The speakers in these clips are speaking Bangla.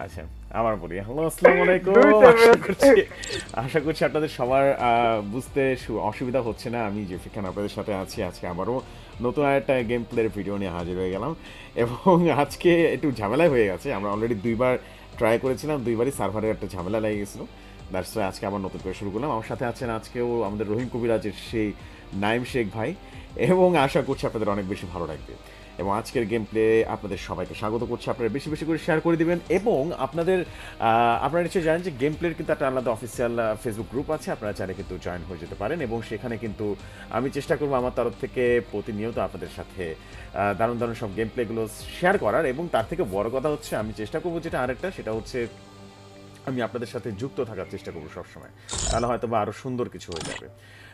আচ্ছা, আবার বলি। হ্যালো, আসসালামু আলাইকুম। দুইটা আশা করছি আপনাদের সবার বুঝতে অসুবিধা হচ্ছে না। আমি জেফরি খান আপনাদের সাথে আছি। আজকে আবারও নতুন আরেকটা গেম প্লের ভিডিও নিয়ে হাজির হয়ে গেলাম। এবং আজকে একটু ঝামেলাই হয়ে গেছে। আমরা অলরেডি ২ বার ট্রাই করেছিলাম। ২ বারই সার্ভারের একটা ঝামেলা লেগে গেছিল। দ্যাটস ওয়াই আজকে আবার নতুন করে শুরু করলাম। আমার সাথে আছেন আজকেও আমাদের রহিম কবিরাজের সেই নাইম শেখ ভাই, এবং আশা করছি আপনাদের অনেক বেশি ভালো লাগবে। এবং আজকের গেম প্লে আপনাদের সবাইকে স্বাগত করছি। আপনারা বেশি বেশি করে শেয়ার করে দিবেন, এবং আপনারা নিশ্চয়ই জানেন যে গেম প্লের কিন্তু একটা আলাদা অফিসিয়াল ফেসবুক গ্রুপ আছে। আপনারা চাইলে কিন্তু জয়েন হয়ে যেতে পারেন, এবং সেখানে কিন্তু আমি চেষ্টা করবো আমার তরফ থেকে প্রতিনিয়ত আপনাদের সাথে দারুণ দারুণ সব গেম প্লেগুলো শেয়ার করার। এবং তার থেকে বড় কথা হচ্ছে আমি চেষ্টা করবো যেটা আরেকটা, সেটা হচ্ছে আমি আপনাদের সাথে যুক্ত থাকার চেষ্টা করবো সবসময়। তাহলে হয়তো বা আরও সুন্দর কিছু হয়ে যাবে।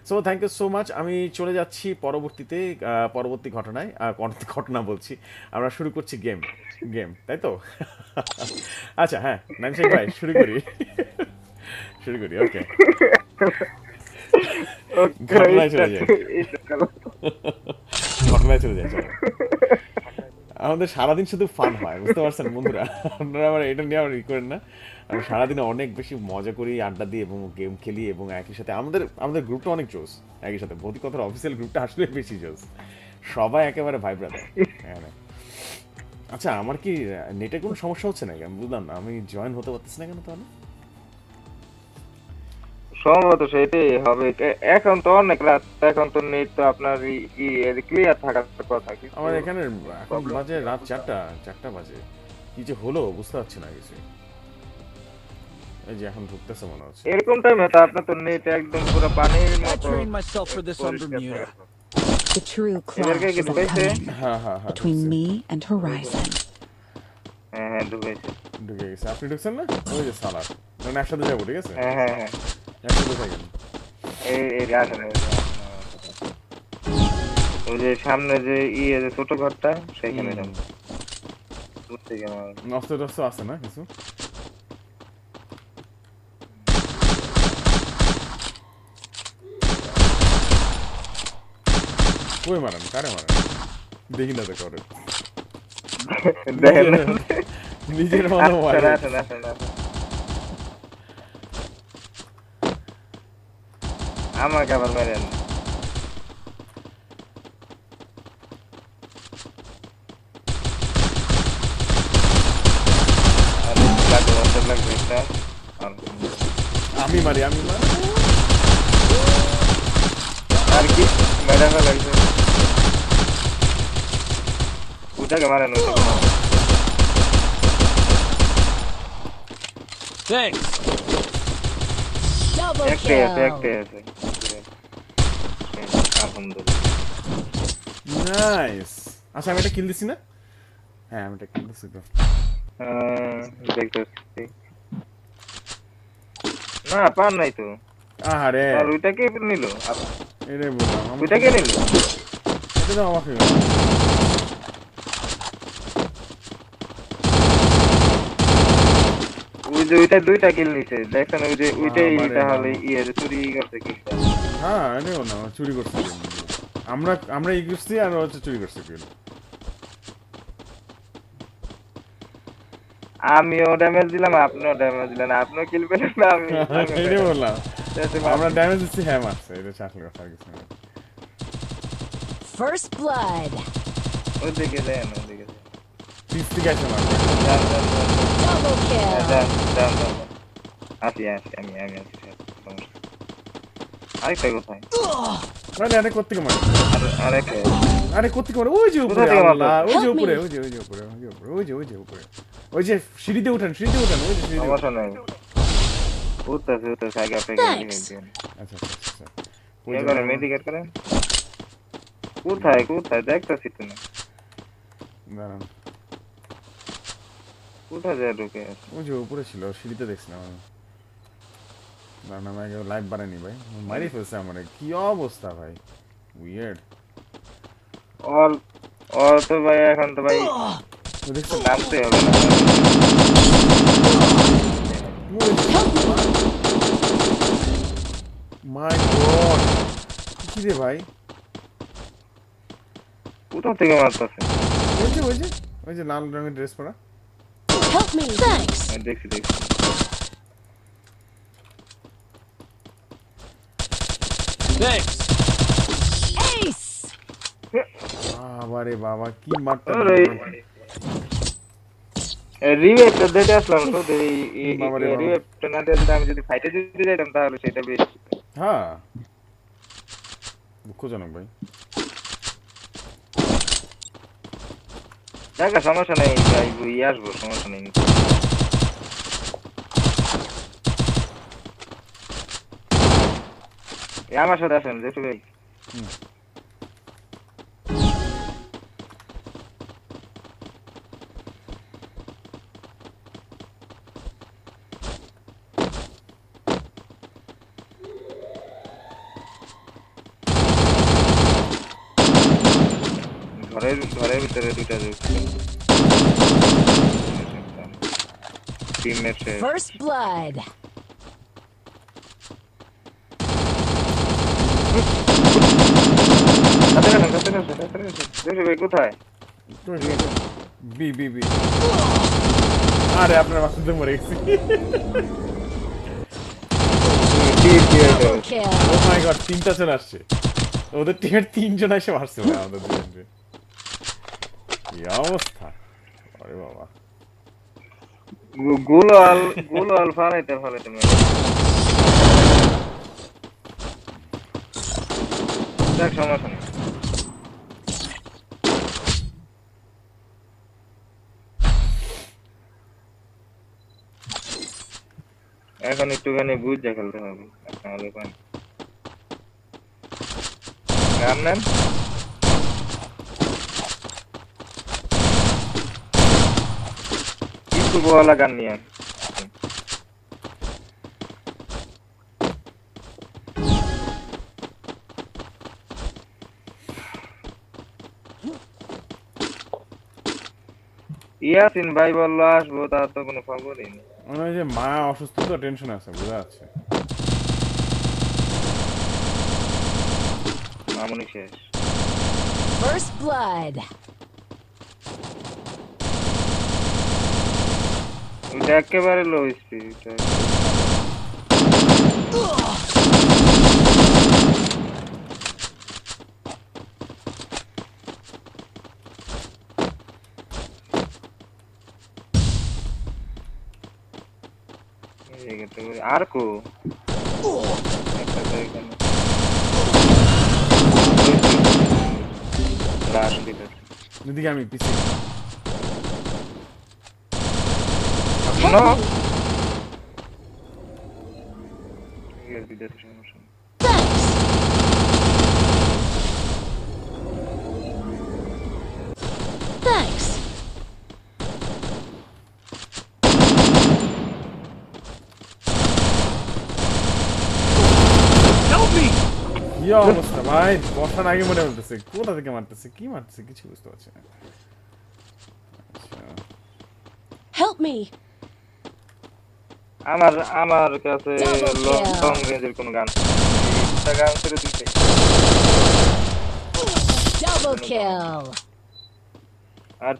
So thank you so much. আমি চলে যাচ্ছি পরবর্তী ঘটনায়। ঘটনা বলছি, আমরা শুরু করছি গেম। তাই তো? আচ্ছা, হ্যাঁ, নাইম শেখ ভাই, শুরু করি। ওকে, ঘটনায় চলে যাই। চলো। আমাদের সারাদিন শুধু ফান হয়, বুঝতে পারছেন বন্ধুরা? আপনারা আবার এটা নিয়ে আবার ই করেন না। আমরা সারাদিনে অনেক বেশি মজা করি, আড্ডা দিই এবং গেম খেলি, এবং একই সাথে আমাদের গ্রুপটা অনেক জোস। একই সাথে ভৌতিক কথার অফিসিয়াল গ্রুপটা আসলে বেশি জোস। সবাই একেবারে ভাই ব্রাদার। হ্যাঁ, হ্যাঁ। আচ্ছা, আমার কি নেটে কোনো সমস্যা হচ্ছে নাকি? আমি বুঝলাম না, আমি জয়েন হতে পারতেছি না কেন তাহলে? সম্ভবত সেটাই হবে। এখন তো অনেক রাত, এখন তো নেট তো আপনার ক্লিয়ার থাকার কথা, কিন্তু আমার এখানে এখন প্রবলেম বাজে রাত 4টা বাজে। কি যে হলো বুঝতে পারছি না কিছু। এই যে এখন ঢুকতেছে মনে হচ্ছে। এরকম টাইমে তো আপনার তো নেট একদম পুরো পানির I মতো trained myself for this on পরিষ্কার Bermuda. থাকে। The true এদেরকে clash কি is ঢুকাইছে? upcoming হ্যাঁ, হ্যাঁ, হ্যাঁ, between ঢুকছে। me and Horizon. হ্যাঁ হ্যাঁ ঢুকাইছে। ঢুকে গেছে। আপনি ঢুকছেন না? ওই যে সালার। মানে একসাথে যাবো, ঠিক আছে? হ্যাঁ হ্যাঁ হ্যাঁ একসাথে থাকেন। এই আসেন ওই যে সামনে যে যে ছোট ঘরটা সেখানে যান। দূর থেকে আমার অস্ত্র টস্ত্র আছে না কিছু? কই মারেন? কারে মারেন? দেখি না তো কাউরে। দেখেন নিজের মতো মারে। আসেন আসেন আসেন আসেন। আমাকে আবার মেরেন। আরে লাগবে একটা। আমি মারি। আর কি মেডাল লাগছে। ওটাকে মারেন ওটাকে মারেন। Thanks. Double একটাই kill. আছে। আলহামদুলিল্লাহ। নাইস। আচ্ছা, আমি এটা কিল দিছি না? হ্যাঁ, আমি এটা কিল দিছি তো। দেখতেছি। না পার নাই তো। আহারে, আর ওইটা কে নিল? এটাই বললাম। ওইটা কে নিল? এটা তো অবাক হয়ে গেল। ওই যে ওইটা দুইটা কিল নিছে। দেখছেন ওই যে ওইটাই বাবারে তাহলে বাবা। চুরি করছে কিলটা। হ্যাঁ, এটাও না, চুরি করছে কিল। আমরা ই করছি, আর ও হচ্ছে চুরি করছে কিল। আমিও ড্যামেজ দিলাম, আপনিও ড্যামেজ দিলেন। আপনিও কিল পেলেন না, আমিও এটাই পেলাম। বললাম। আমরা ড্যামেজ দিচ্ছি, হ্যাঁ মারছে। এটা চাকরি কথা আর কিছু না। First blood. ওইদিকে যান, ওইদিকে যান। পিস্তি গাছে মারবে। যান, যান, যান, যান। Double হ্যাঁ, kill. যান, যান, যান, যান। আমি আছি, সমস্যা। আরেকটা কোথায়? আরে কোত্থেকে মারে? আরেকটা। আরে কোত্থেকে মারে? ওই যে কোথা উপরে। থেকে আল্লাহ, মারতেছে? ওই যে Help উপরে, me. ওই যে সিঁড়িতে উঠেন। ওই যে সিঁড়িতে উঠেন। সমস্যা নাই। উঠতেছে আগে আপনাকে Thanks. আচ্ছা, আচ্ছা, আচ্ছা। ওই ইয়ে যে করেন, মেডিকেট করেন। কোথায় দেখতেছি তো না। দাঁড়ান। কোথায় যায় ঢুকে আছে? ওই যে উপরে ছিল, সিঁড়িতে দেখছিলাম আমি। দাঁড়ান, আমি আগে লাইভ বানাইনি ভাই। মারি ফেলছে আমার। কি অবস্থা ভাই, উইয়ার্ড। অল অল তো ভাই এখন তো ভাই দেখছেন? নামতে হবে না। মাই গড, কি রে ভাই? কোথা থেকে মারতেছে? ওই যে ওই যে লাল রঙের ড্রেস পরা। Help me. Thanks. দেখছি Ace. বাবারে বাবা কি মারতে আরে রিভেটটা দিতে আসলাম তো বাবারে বাবা। রিভেটটা না দিলে আমি যদি ফাইটে যদি যাইতাম তাহলে সেটা বেশ হ্যাঁ দুঃখজনক ভাই। দেখা সমস্যা নেই যাইবো আসবো সমস্যা নেই আমার সাথে আসেন দেখো ভাই ঘরের ভিতরে দুইটা টিমমেট First blood. ভাই কোথায় বি বি বি আরে আপনার বাসাতে মরে গেছি। Double kill. ও মাই গড তিনটা চলে আসছে ওদের টিমের তিনজন এসে মারছে ভাই আমাদের দুজনকে। কি অবস্থা আরে বাবা। গুলো ফালাইতে দেখ সমস্যা নেই এখন একটুখানি বুঝে খেলতে হবে নাহলে পান গান নেন কিছু বলা গান নিয়ে ইয়াসিন ভাই বললো আসবো তার তো কোনো খবরই নেই মনে হয় যে মা অসুস্থ তো টেনশন আছে বোঝা যাচ্ছে। মামুনি শেষ First blood. ওইটা একেবারে লো স্পিড আর কো এদিকে আমি পিছিয়ে No. Thanks. কি অবস্থা ভাই বসার আগে মনে বলতেছে কোথা থেকে মারতেছে কি মারতেছে কিছু বুঝতে পারছি না। আচ্ছা Help me. আমার কাছে Double লং kill. রেঞ্জের কোনো গান একটা গান ছেড়ে দিতে Double kill. আর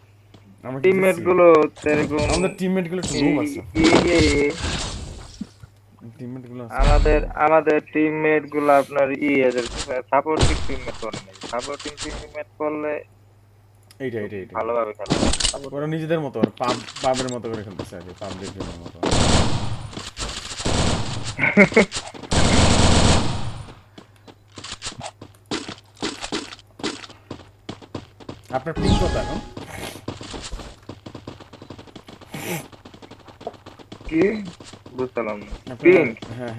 আমরা টিমমেট গুলো এরকম আমাদের টিমমেট গুলো একটু রুম আছে টিমমেট গুলো আছে আমাদের টিমমেট গুলো আপনার সাপোর্টিং টিমমেট করে নাই সাপোর্টিং টিমমেট করলে এইটা ভালোভাবে খেলে ওরা নিজেদের মতো পাবের মতো করে খেলতেছে আর কি পাবলিক গেমের মতো। আপনার পিং কত এখন? কি বুঝলাম না আপনার- পিং হ্যাঁ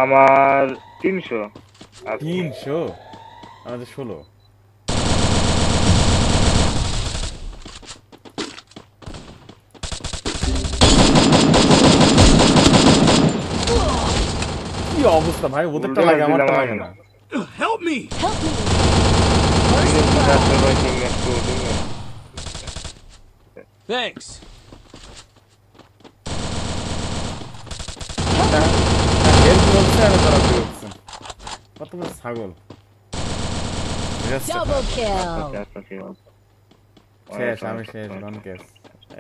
আমার 300 300 আমাদের 16 কি অবস্থা ভাই ওদেরটা লাগে আমারটা লাগে না। Help me. Thanks. হেল্প বলছে আর তারা হচ্ছে কত বড় ছাগল Just a Double fact. kill. শেষ আমি শেষ গন কেস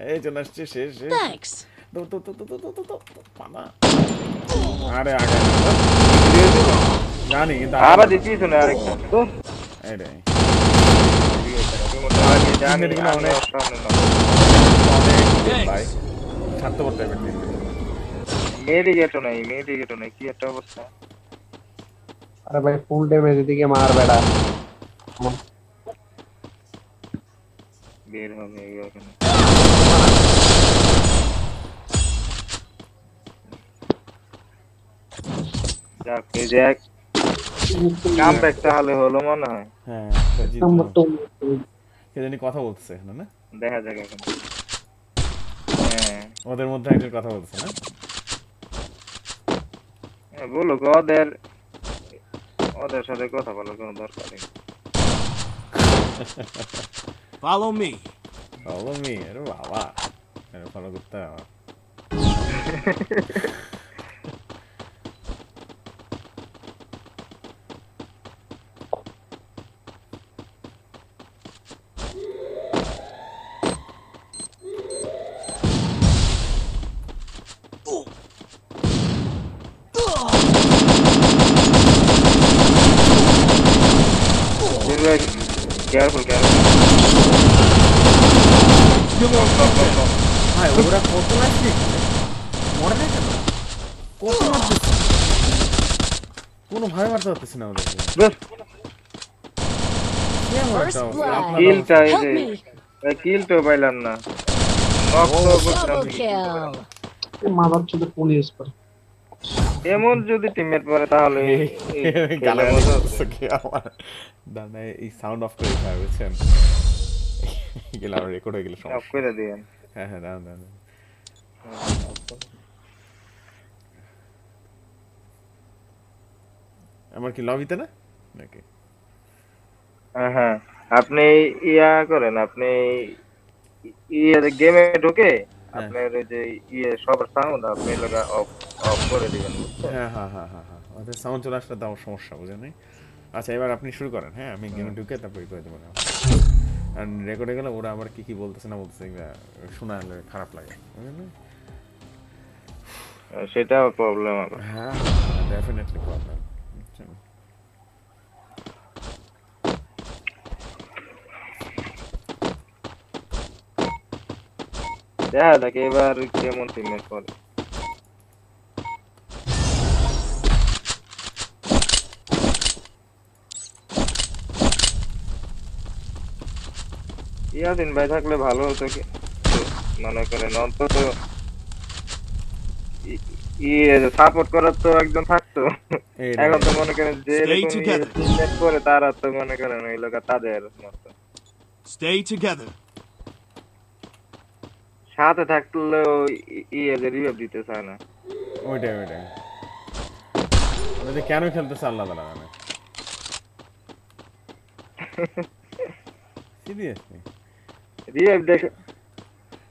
এই চলে আসছে শেষ শেষ Thanks. দো দো দো দো দো দো দো দো পানা আরে আগে জানি কিন্তু আবার দিচ্ছি শুনে আরেকটা তো এটাই জানি এগুলো অনেক ভাই স্বার্থপর টাইপের টিম মেডিকেটও নাই কি একটা অবস্থা আরে ভাই ফুল ড্যামেজ এদিকে মার বেড়া বের হবে এখানে যাক এই যে কাম ব্যাক তাহলে হলো মনে হয় হ্যাঁ নম্বর তো কে জানি কথা বলছে না না দেখা যাক এখন হ্যাঁ ওদের মধ্যে একজন কথা বলছে না বলো ওদের সাথে কথা বলার কোনো দরকার নেই Follow me. ফলো মি আরে বাবা ফলো করতে হবে কেয়ারফুল ভাই ওরা কত লাগছে মরে না কেন কত মারতেছে কোনো ভাবে মারতে পারতেছে না ওদেরকে বেশ First blood. কিলটা এই Help যে me. কিলটা পাইলাম না Double kill. মাদার চোদে ফোন ইউজ করে এমন যদি টিমমেট পড়ে তাহলে গালাগালি করতেছে কি আমার দাঁড়ায় এই সাউন্ড অফ করে দিতে বুঝছেন গেলে আমার রেকর্ড হয়ে গেলে অফ সমস্যা করে দিয়েন হ্যাঁ হ্যাঁ দাঁড়ান দাঁড়ান আমার কি লবিতে না নাকি হ্যাঁ আপনি ইয়া করেন আপনি গেমে ঢুকে আপনার ওই যে সবার সাউন্ড আপনি লাগা অফ অফ করে দিবেন বুঝছেন? হ্যাঁ হ্যাঁ হ্যাঁ হ্যাঁ হ্যাঁ ওদের সাউন্ড চলে আসলে তো আমার সমস্যা বুঝেন আচ্ছা এবার আপনি শুরু করেন হ্যাঁ আমি গেমে ঢুকে তারপরে করে দেবো আর রেকর্ডে গেলে ওরা আবার কি কি বলতেছে না বলতেছে এগুলা শোনা হলে খারাপ লাগে বুঝলেন সেটাও প্রবলেম হবে হ্যাঁ ডেফিনেটলি প্রবলেম দেখা যাক এবার কেমন টিমমেট করে ইয়াদিন ভাই থাকলে ভালো হতো কি মনে করেন অন্তত সাপোর্ট করার তো একজন থাকতো এখন তো মনে করেন যে টিমমেট করে তারা তো মনে করেন ওই লোক তাদের মতো Stay together. সাথে থাকলেও যে রিভাইভ দিতে চায় না ওইটাই ওদের কেন খেলতেছে আল্লাহ তাআলা জানে সিরিয়াসলি রিভাইভ দেখে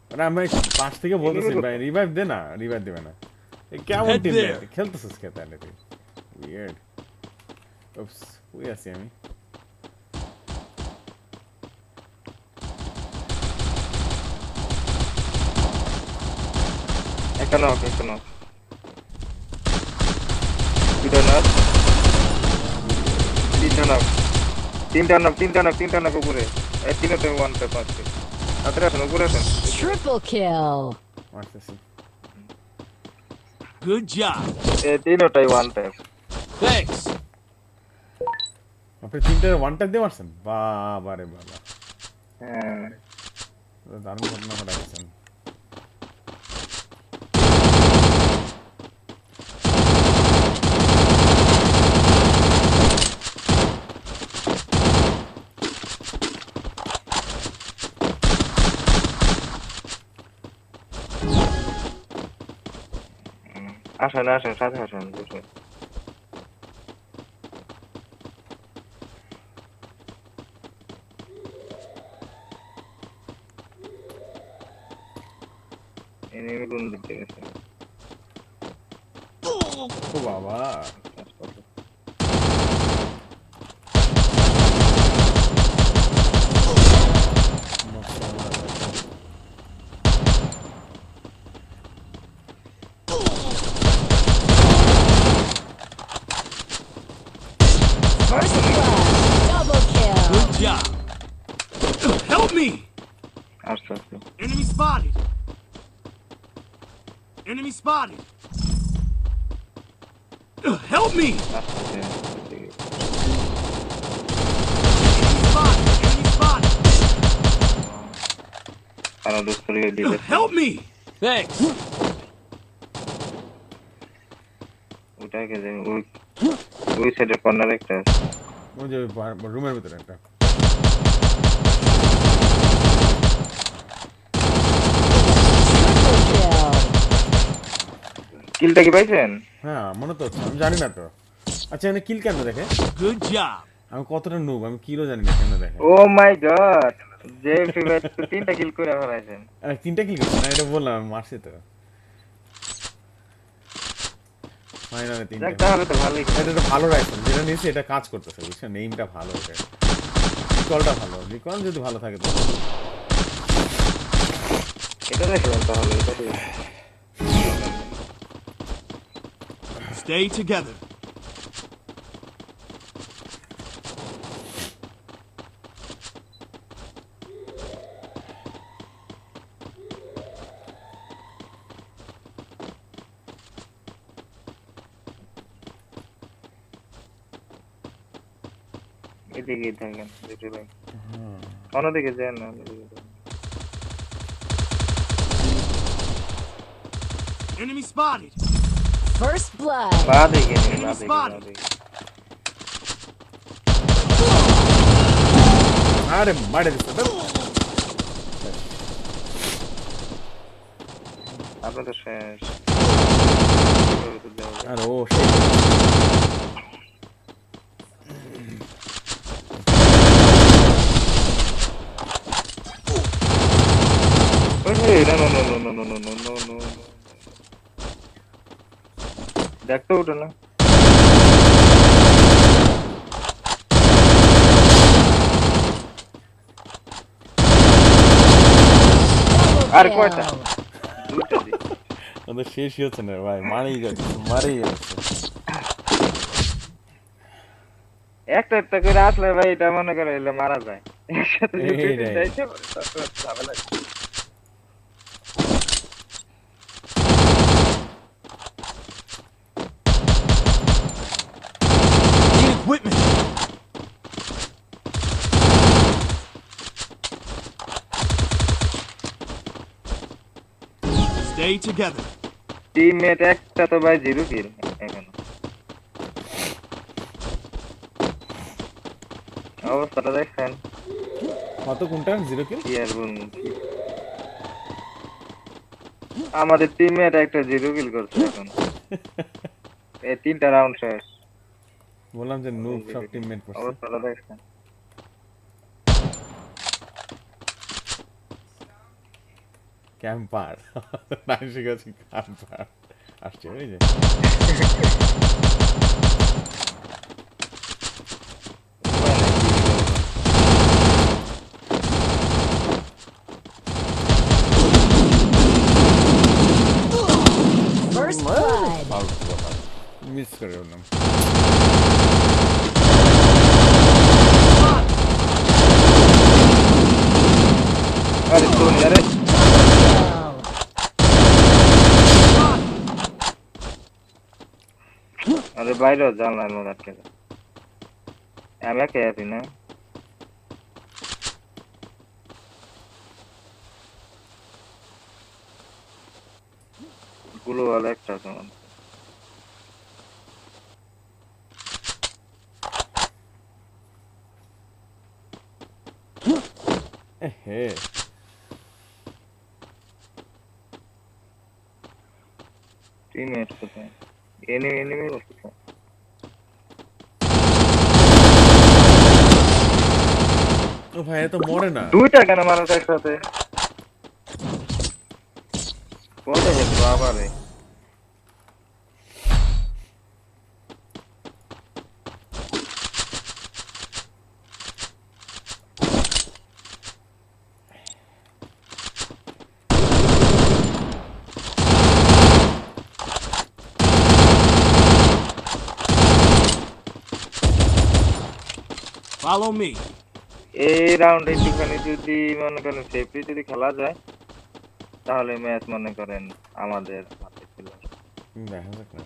মানে আমি পাশ থেকে বলতেছি ভাই রিভাইভ দে না রিভাইভ দেবে না এই কেমন টিম খেলতেছিস কে তাহলে তুই উইয়ার্ড উপস ওই আছি আমি একটা নক তিনটা নক উপরে তিনটা ওয়ান ট্যাপ আছে তাড়াতাড়ি আসেন উপরে আসেন Triple kill. মারতেছি Good job. তিনটাই ওয়ান ট্যাপ Thanks. আপনি তিনটা ওয়ান টাইম দিয়ে মারছেন বাবা রে বাবা হ্যাঁ দারুণ ঘটনা ঘটাইছেন আসেন সাথে আসেন বুঝুন এনিমি কোন দিক থেকে গেছে ও বাবা me! আচ্ছা আচ্ছা Enemy spotted! Enemy spotted! Help me! আচ্ছা Enemy spotted! Enemy spotted! কারো দোষ করে দিলে Help me! Thanks! ওটাকে যে ওই সাইডের কর্নারে একটা আছে। ওই যে রুমের ভিতরে একটা Triple kill! কিলটা কি পাইছেন? হ্যাঁ মনে তো হচ্ছে আমি জানি না তো আচ্ছা এখানে কিল কেন দেখে Good job! আমি কতটা নুব আমি কিলও জানি না কেন দেখে ও মাই গড, যে ফিভার তো 3টা কিল করে ফেলাইছেন। তিনটা কিল করছি না এটা বললাম আমি মারছি তো ফাইনালে তিনটা যাক তাহলে তো ভালোই। এটা একটা ভালো রাইফেল যেটা নিয়েছি এটা কাজ করতেছে বুঝছেন এইমটা ভালো এটা রিকলটা ভালো রিকল যদি ভালো থাকে তো এটা দেখবেন তাহলে এটা দিয়ে। Stay together! এদিকেই থাকেন দুটো ভাই, অন্যদিকে যান না, অন্যদিকে যান। Enemy spotted! First blood! বাদিকে নিন, Enemy বাদিকে, spotted! বাদিকে। আরে মারে দিচ্ছে তো আপনার তো শেষ। আর ও সেই No, no, no, no, no, no, no, no, no, no, no. দেখতে উঠে না। আর কয়টা? দুইটা দিই। ওদের শেষই হচ্ছে না ভাই মারেই যাচ্ছে একটা একটা করে আসলে ভাই এটা মনে করে এলে মারা যায়। একসাথে যদি এই দুইটা রে। যাইতে পারে, তারপর ঝামেলা। Need equipment! Stay together! Teammate একটা তো ভাই 0 কিল এখনো। অবস্থাটা দেখছেন কত কোনটা জিরো কিল কি আর বলবো। আমাদের টিমমেট একটা 0 কিল করছে এখন। এই 3টা রাউন্ড শেষ। বললাম যে নুব সব টিমমেট করছে অবস্থাটা দেখছেন। ক্যাম্পার নাই শিখেছি ক্যাম্পার আসছে ওই যে First blood! মিস করে বললাম আরে সোনি আরে Kill! আরে বাইরে জানলার মধ্যে আটকে যায়। আমি একা আছি না। গুলো ভালো একটা তোমার। হে টিমমেট কোথায়? এনিমি কোথায়? ও ভাই এত মরে না দুইটা কেন মানুষ একসাথে? কোথায় যেত আবারে? Follow me! এই রাউন্ডে একটুখানি যদি মনে করেন সেফলি যদি খেলা যায় তাহলে ম্যাচ মনে করেন আমাদের হাতে ছিল। দেখা যাক না।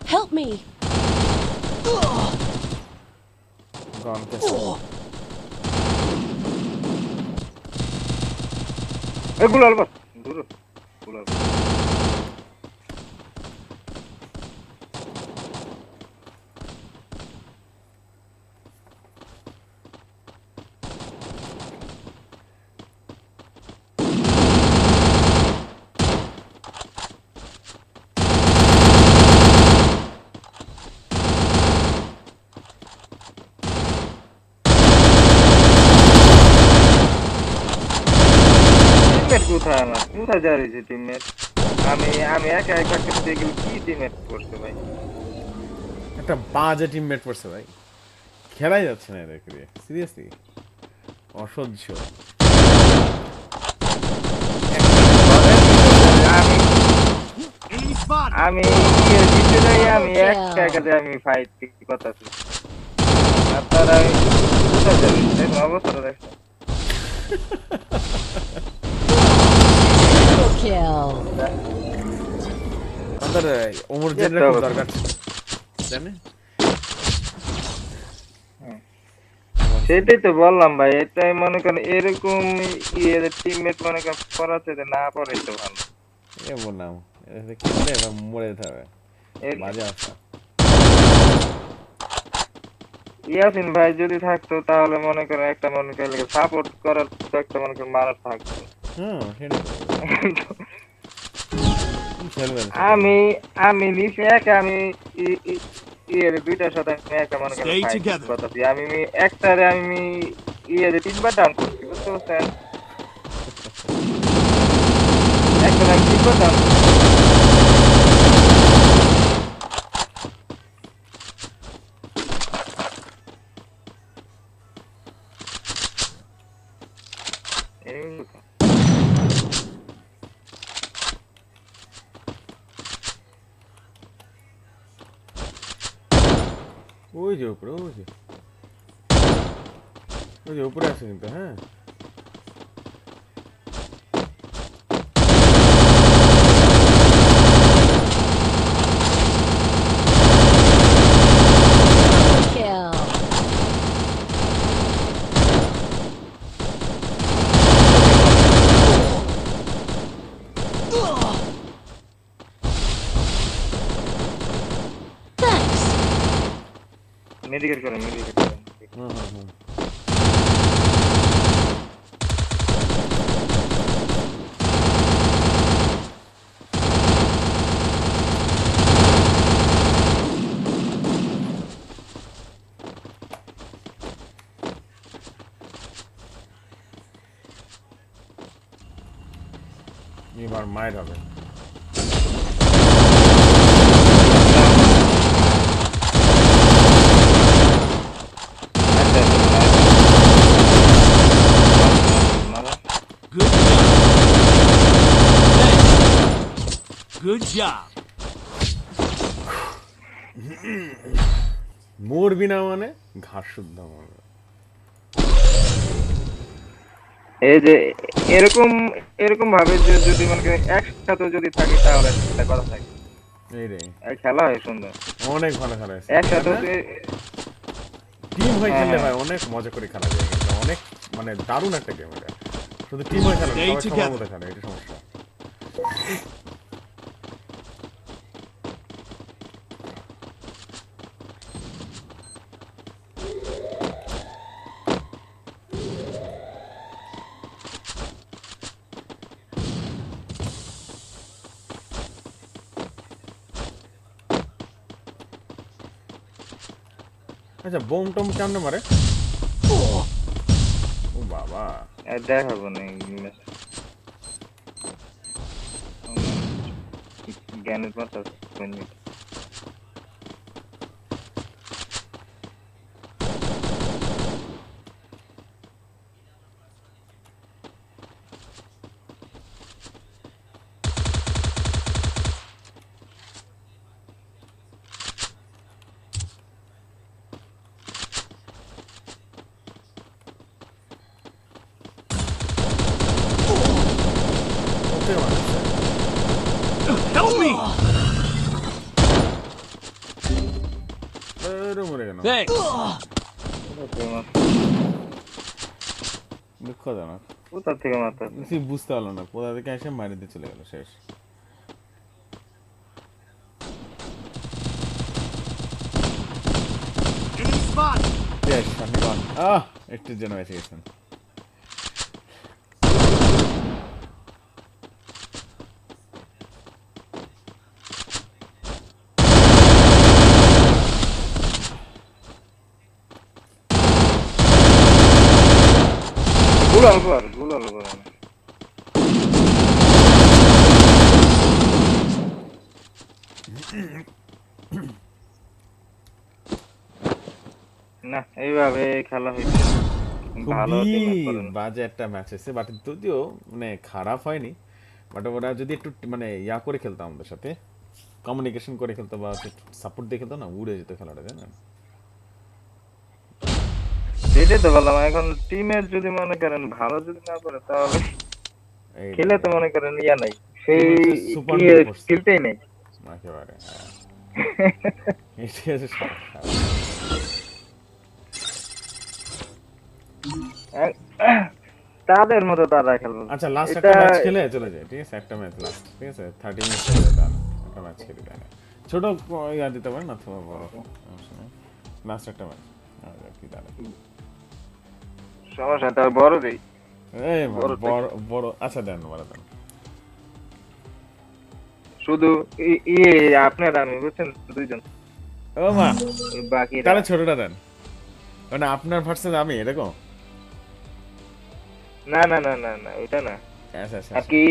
Help me. গন কেসে এগুলো আলবাস দূর গুলাল টিমমেট কোথায় আমার কোথায় যা রয়েছে টিমমেট আমি আমি একা একা খেলতে গেলে কি টিমমেট করছে ভাই একটা বাজে টিমমেট পড়ছে ভাই, খেলাই যাচ্ছে না এদেরকে দিয়ে, সিরিয়াসলি অসহ্য। আমি Enemy spotted. আমি ইয়ে জিতে যাই আমি একা একা যে আমি ফাইট কথা আছে আপনারা কোথায় যাবেন দেখুন অবস্থাটা দেখুন Triple kill. আমাদের অমরজেনের খুব দরকার ছিল, জানেন? সেটাই তো বললাম ভাই এটাই মনে করেন এরকম ইয়ে টিমমেট মনে করেন পড়াচ্ছে যে না পড়ে তো ভালো এ বললাম খেলে এবার মরে যেতে হবে, এর- বাজে অবস্থা। ইয়াসিন ভাই যদি থাকতো তাহলে মনে করেন একটা মনে করেন সাপোর্ট করার তো একটা মনে করেন মানুষ থাকতো সেটাই তো। কি খেলবেন আমি আমি নিচে একা আমি ইয়ের দুইটার সাথে আমি একা মনে করেন Stay fight together. করতেছি আমি একটারে আমি ইয়ের তিনবার ডাউন করছি বুঝতে পারছেন একটা আমি তিনবার ডাউন করছি এই ওই যে উপরে, ওই যে উপরে আছে কিন্তু, হ্যাঁ Kill. Thanks. মেডিকেট করেন মেডিকেট করেন হুম। এবার মায়ের হবে। Good job. Thanks. Good job. মরবি না মানে ঘাস শুদ্ধ মরবে। এই যে এরকম এরকম ভাবে যে যদি মনে করেন একসাথে যদি থাকি তাহলে একটা কথা থাকে এই রে খেলা হয় সুন্দর অনেক ভালো খেলা হয়েছে, একসাথে টিম হয়ে হ্যাঁ, খেললে হ্যাঁ। ভাই অনেক মজা করে খেলা যায়, কিন্তু অনেক মানে দারুণ একটা গেম এটা। শুধু টিম হয়ে খেলা না, Stay সবাই সবার together. মতো খেলে, এটা সমস্যা। আচ্ছা বোম টম কেমনে মারে? ও বাবা, দেখাবো না জ্ঞানের কথা Help me! মরে গেল, Thanks. দুঃখজনক। কোথা থেকে মারতে কিছু বুঝতে পারলো না, কোথা থেকে এসে মারি দিয়ে চলে গেল, শেষ। Enemy spot. শেষ, আপনি গন। একটুর জন্য বেঁচে গেছেন। গুলাল কর গুলাল কর না এইভাবে খেলা হইছে ভালো খুবই team up করে না। বাজে একটা ম্যাচ হয়েছে, বাট যদিও মানে খারাপ হয়নি, বাট ওরা যদি একটু মানে ইয়া করে খেলতো আমাদের সাথে, কমিউনিকেশন করে খেলতো বা সাপোর্ট দিয়ে খেলতো না, উড়ে যেত খেলাটা, জানেন? সেটাই তো বললাম, এখন টিমের যদি মনে করেন ভালো যদি না করে তাহলে এই খেলে তো মনে করেন ইয়া নাই, সেই সুপার ইয়ে করছে খেলতেই নেই। একেবারে, হ্যাঁ। এটাই হচ্ছে সমস্যা। তাদের মতো তারা খেলবে। আচ্ছা, লাস্ট এটা একটা ম্যাচ খেলে চলে যায়, ঠিক আছে? একটা ম্যাচ লাস্ট, ঠিক আছে? 30 মিনিট খেলে যেতে হবে, একটা ম্যাচ খেলে তাই না? ছোট ইয়া দিতে পারেন অথবা বড়, সমস্যা নেই। লাস্ট একটা ম্যাচ কি দাঁড়ায়, সমস্যা তার বড় দেই এই বড় বড় বড়, আচ্ছা দেন, বড় দেন। শুধু ইয়ে আপনার আমি বুঝছেন দুইজন, ও মা, বাকি তাহলে ছোটটা দেন, মানে আপনার ভার্সেস আমি, এরকম? না না না না না ওইটা না, আচ্ছা আচ্ছা আর কি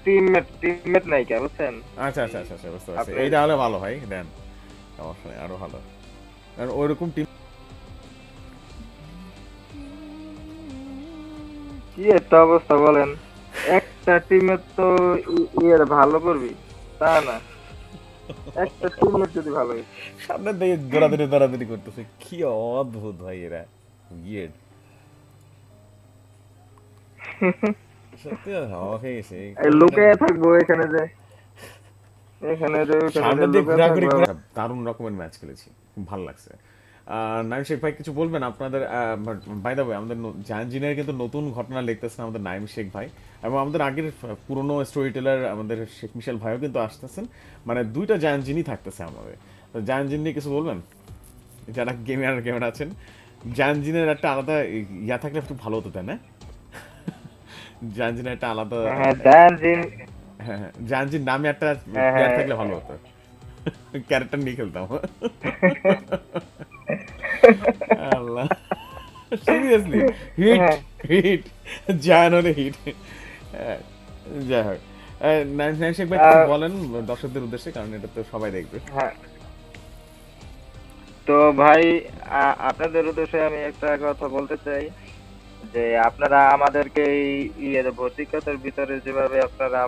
টিমমেট নাই কে বুঝছেন। আচ্ছা আচ্ছা আচ্ছা আচ্ছা, বুঝতে পারছি। আপনার- এইটা হলে ভালো হয়, দেন, সমস্যা নেই, আরো ভালো। কারণ ওইরকম টিম কি একটা অবস্থা বলেন, একটা টিমের তো ইয়ে ভালো করবি তা না, একটা টিমের যদি ভালো হয়। সামনে দিয়ে দৌড়াদৌড়ি করতেছে, কি অদ্ভুত ভাই এরা, উইয়ার্ড। সত্যি অবাক হয়ে গেছে। এই লোকে থাকবো এখানে যে এখানে যে ওখানে সামনে যে দিয়ে লোকে ঘোরাঘুরি থাকবো। করে দারুণ রকমের ম্যাচ খেলেছি, খুব ভালো লাগছে। নাইম শেখ ভাই কিছু বলবেন আপনাদের? বাই দ্য ওয়ে, আমাদের জাহানজিনের কিন্তু নতুন ঘটনা লিখতেছেন আমাদের নাইম শেখ ভাই, এবং আমাদের আগের পুরনো স্টোরি টেলার আমাদের শেখ মিশেল ভাইও কিন্তু আসতেছেন, মানে দুইটা জাহানজিনই থাকতেছে আমাদের। তো জাহানজিন নিয়ে কিছু বলবেন, যারা গেমার আছেন? জাহানজিনের একটা আলাদা ইয়া থাকলে একটু ভালো হতো, তাই না? জাহানজিনের একটা আলাদা, হ্যাঁ জাহানজিন, হ্যাঁ হ্যাঁ, জাহানজির নামে একটা হ্যাঁ, প্লেয়ার হ্যাঁ। থাকলে ভালো হতো, ক্যারেক্টার নিয়ে খেলতাম। আল্লাহ, সিরিয়াসলি, হিট হ্যাঁ। হিট, জায়ান হলে হিট। যাই হোক, নাইম শেখ ভাই কিছু বলেন দর্শকদের উদ্দেশ্যে, কারণ এটা তো সবাই দেখবে। হ্যাঁ তো ভাই আপনাদের উদ্দেশ্যে আমি একটা কথা বলতে চাই যে আপনারা আমাদেরকে এই ইয়ের ভৌতিকতার ভিতরে যেভাবে আপনারা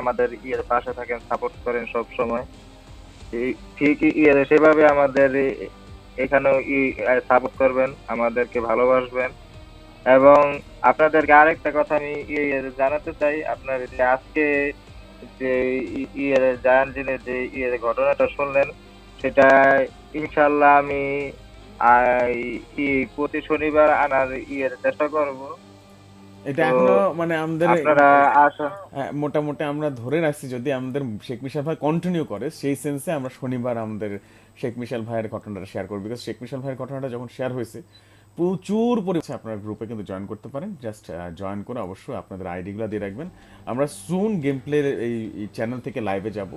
আমাদের ইয়ের পাশে থাকেন, সাপোর্ট করেন সব সময়, ঠিক সেভাবে আমাদের এখানেও সাপোর্ট করবেন, আমাদেরকে ভালোবাসবেন। এবং আপনাদেরকে আরেকটা কথা আমি জানাতে চাই, আপনার যে আজকে যে জায়ান্ট যে ঘটনাটা শুনলেন, সেটা ইনশাল্লাহ আমি প্রতি শনিবার আনার চেষ্টা করব। এটা তো এখনো মানে আমাদের আপনারা আসা মোটামুটি আমরা ধরে রাখছি, যদি আমাদের শেখ মিশাল ভাই কন্টিনিউ করে, সেই সেন্সে আমরা শনিবার আমাদের শেখ মিশাল ভাইয়ের ঘটনাটা শেয়ার করবো। বিকজ শেখ মিশাল ভাইয়ের ঘটনাটা যখন শেয়ার হয়েছে, প্রচুর পরিমাণে আপনার গ্রুপে কিন্তু জয়েন করতে পারেন। জাস্ট জয়েন করে অবশ্যই আপনাদের আইডিগুলো দিয়ে রাখবেন। আমরা সুন গেম প্লের এই চ্যানেল থেকে লাইভে যাব,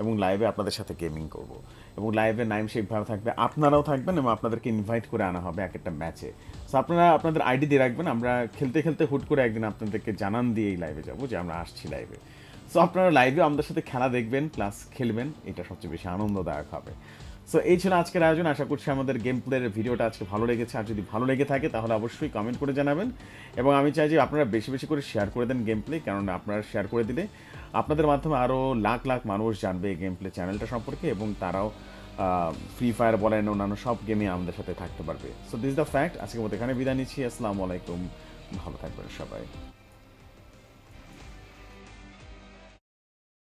এবং লাইভে আপনাদের সাথে গেমিং করব, এবং লাইভে নাইম শেখ ভাই থাকবে, আপনারাও থাকবেন, এবং আপনাদেরকে ইনভাইট করে আনা হবে এক একটা ম্যাচে। সো আপনারা আপনাদের আইডি দিয়ে রাখবেন, আমরা খেলতে খেলতে হুট করে একদিন আপনাদেরকে জানান দিয়ে এই লাইভে যাবো যে আমরা আসছি লাইভে। সো আপনারা লাইভে আমাদের সাথে খেলা দেখবেন প্লাস খেলবেন, এটা সবচেয়ে বেশি আনন্দদায়ক হবে। সো এই ছিল আজকের আয়োজন। আশা করছি আমাদের গেম প্লের ভিডিওটা আজকে ভালো লেগেছে, আর যদি ভালো লেগে থাকে তাহলে অবশ্যই কমেন্ট করে জানাবেন, এবং আমি চাই যে আপনারা বেশি বেশি করে শেয়ার করে দেন গেম প্লে, কারণ আপনারা শেয়ার করে দিলে আপনাদের মাধ্যমে আরও লাখ লাখ মানুষ জানবে এই গেম প্লে চ্যানেলটা সম্পর্কে, এবং তারাও ফ্রি ফায়ার বলেন অন্যান্য সব গেমে আমাদের সাথে থাকতে পারবে। So this the fact. আজকের মতো এখানে বিদায় নিচ্ছি। আসসালামু আলাইকুম, ভালো থাকবেন সবাই।